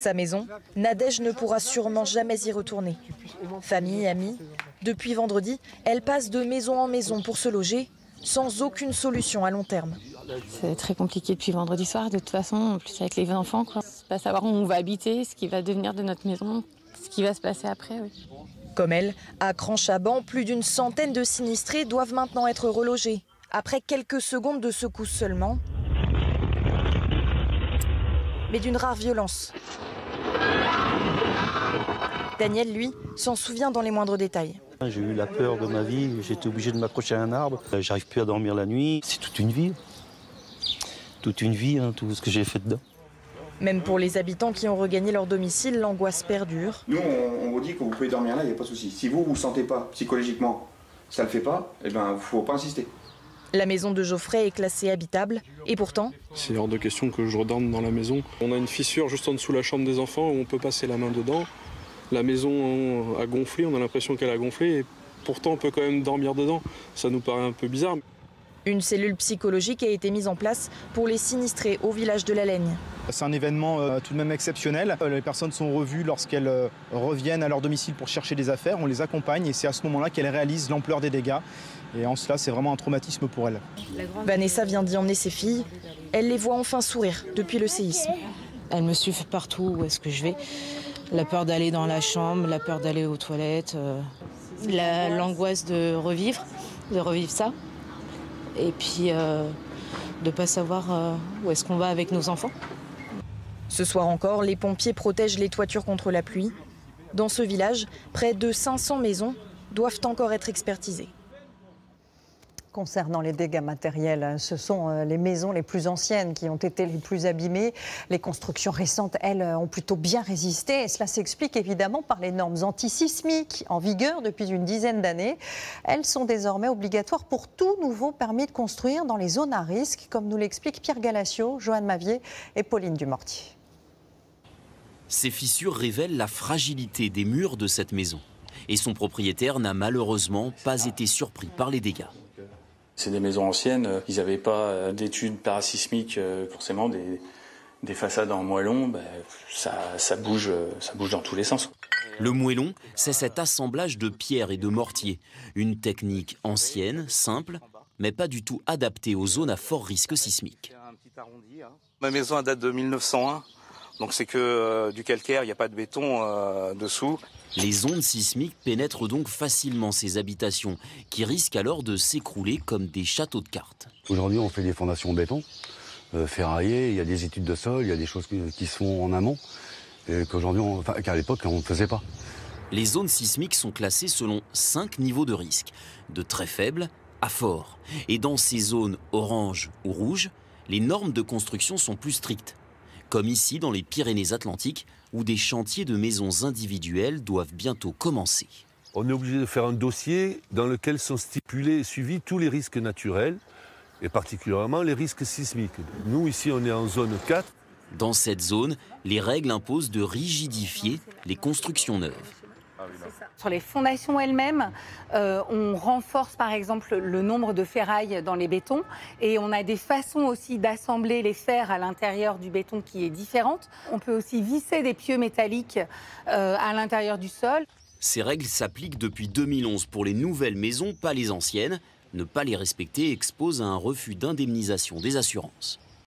Sa maison, Nadège ne pourra sûrement jamais y retourner. Famille, amis, depuis vendredi, elle passe de maison en maison pour se loger, sans aucune solution à long terme. C'est très compliqué depuis vendredi soir, de toute façon, en plus avec les enfants, quoi. Pas savoir où on va habiter, ce qui va devenir de notre maison, ce qui va se passer après, oui. Comme elle, à Cran-Chaban, plus d'une centaine de sinistrés doivent maintenant être relogés. Après quelques secondes de secousses seulement, mais d'une rare violence. Daniel, lui, s'en souvient dans les moindres détails. J'ai eu la peur de ma vie, j'étais obligé de m'accrocher à un arbre. J'arrive plus à dormir la nuit. C'est toute une vie. Toute une vie, hein, tout ce que j'ai fait dedans. Même pour les habitants qui ont regagné leur domicile, l'angoisse perdure. Nous, on vous dit que vous pouvez dormir là, il n'y a pas de souci. Si vous ne sentez pas psychologiquement, ça ne le fait pas, eh ben, il ne faut pas insister. La maison de Geoffrey est classée habitable et pourtant... C'est hors de question que je redorme dans la maison. On a une fissure juste en dessous de la chambre des enfants où on peut passer la main dedans. La maison a gonflé, on a l'impression qu'elle a gonflé et pourtant on peut quand même dormir dedans. Ça nous paraît un peu bizarre. Une cellule psychologique a été mise en place pour les sinistrés au village de la Laigne. C'est un événement tout de même exceptionnel. Les personnes sont revues lorsqu'elles reviennent à leur domicile pour chercher des affaires. On les accompagne et c'est à ce moment-là qu'elles réalisent l'ampleur des dégâts. Et en cela, c'est vraiment un traumatisme pour elles. Vanessa vient d'y emmener ses filles. Elle les voit enfin sourire depuis le séisme. Elles me suivent partout où est-ce que je vais. La peur d'aller dans la chambre, la peur d'aller aux toilettes, l'angoisse de revivre ça. Et puis de ne pas savoir où est-ce qu'on va avec nos enfants. Ce soir encore, les pompiers protègent les toitures contre la pluie. Dans ce village, près de 500 maisons doivent encore être expertisées. Concernant les dégâts matériels, ce sont les maisons les plus anciennes qui ont été les plus abîmées. Les constructions récentes, elles, ont plutôt bien résisté. Et cela s'explique évidemment par les normes antisismiques en vigueur depuis une dizaine d'années. Elles sont désormais obligatoires pour tout nouveau permis de construire dans les zones à risque, comme nous l'expliquent Pierre Galacio, Joanne Mavier et Pauline Dumortier. Ces fissures révèlent la fragilité des murs de cette maison. Et son propriétaire n'a malheureusement pas été surpris par les dégâts. C'est des maisons anciennes, ils n'avaient pas d'études parasismiques, forcément des façades en moellon, ça bouge dans tous les sens. Le moellon, c'est cet assemblage de pierres et de mortier. Une technique ancienne, simple, mais pas du tout adaptée aux zones à fort risque sismique. Ma maison elle date de 1901, donc c'est que du calcaire, il n'y a pas de béton dessous. Les ondes sismiques pénètrent donc facilement ces habitations, qui risquent alors de s'écrouler comme des châteaux de cartes. Aujourd'hui, on fait des fondations en béton, ferraillées, il y a des études de sol, il y a des choses qui se font en amont, qu'à l'époque, on ne faisait pas. Les zones sismiques sont classées selon 5 niveaux de risque, de très faible à fort. Et dans ces zones orange ou rouge, les normes de construction sont plus strictes. Comme ici dans les Pyrénées-Atlantiques, où des chantiers de maisons individuelles doivent bientôt commencer. On est obligé de faire un dossier dans lequel sont stipulés et suivis tous les risques naturels, et particulièrement les risques sismiques. Nous, ici, on est en zone 4. Dans cette zone, les règles imposent de rigidifier les constructions neuves. Sur les fondations elles-mêmes, on renforce par exemple le nombre de ferrailles dans les bétons et on a des façons aussi d'assembler les fers à l'intérieur du béton qui est différente. On peut aussi visser des pieux métalliques à l'intérieur du sol. Ces règles s'appliquent depuis 2011 pour les nouvelles maisons, pas les anciennes. Ne pas les respecter expose à un refus d'indemnisation des assurances.